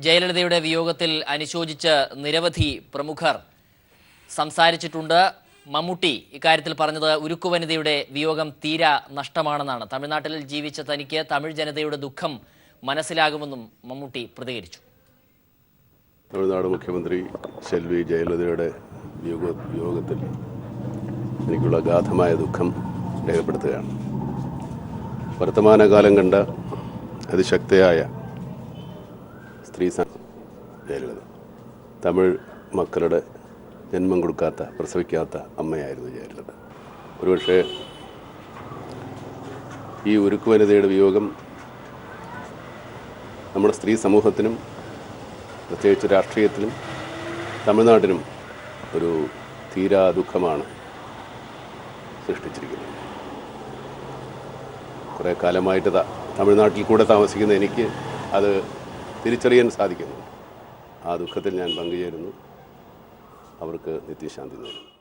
ജയലളിതയുടെ വിയോഗത്തിൽ അനുശോചിച്ച് നിരവധി പ്രമുഖർ സംസാരിച്ചിട്ടുണ്ട്. മമ്മൂട്ടി ഇക്കാര്യത്തിൽ പറഞ്ഞത് ഉരുക്കുവനിതയുടെ വിയോഗം തീരാ നഷ്ടമാണെന്നാണ്. തമിഴ്നാട്ടിൽ ജീവിച്ച തനിക്ക് തമിഴ് ജനതയുടെ ദുഃഖം മനസ്സിലാകുമെന്നും മമ്മൂട്ടി പ്രതികരിച്ചു. തമിഴ്നാട് മുഖ്യമന്ത്രി സെൽവി ജയലളിതയുടെ വിയോഗത്തിൽ എനിക്കുള്ള അഗാധമായ ദുഃഖം രേഖപ്പെടുത്തുകയാണ്. വർത്തമാനകാലം കണ്ട അതിശക്തയായ സ്ത്രീ ജയലളിത. തമിഴ് മക്കളുടെ ജന്മം കൊടുക്കാത്ത, പ്രസവിക്കാത്ത അമ്മയായിരുന്നു ജയലളിത. ഒരുപക്ഷെ ഈ ഉരുക്കുവനിതയുടെ വിയോഗം നമ്മുടെ സ്ത്രീ സമൂഹത്തിനും പ്രത്യേകിച്ച് രാഷ്ട്രീയത്തിലും തമിഴ്നാട്ടിനും ഒരു തീരാ ദുഃഖമാണ് സൃഷ്ടിച്ചിരിക്കുന്നത്. കുറേ കാലമായിട്ട് തമിഴ്നാട്ടിൽ കൂടെ താമസിക്കുന്ന എനിക്ക് അത് തിരിച്ചറിയാൻ സാധിക്കുന്നു. ആ ദുഃഖത്തിൽ ഞാൻ പങ്കുചേരുന്നു. അവർക്ക് നിത്യശാന്തി നേരുന്നു.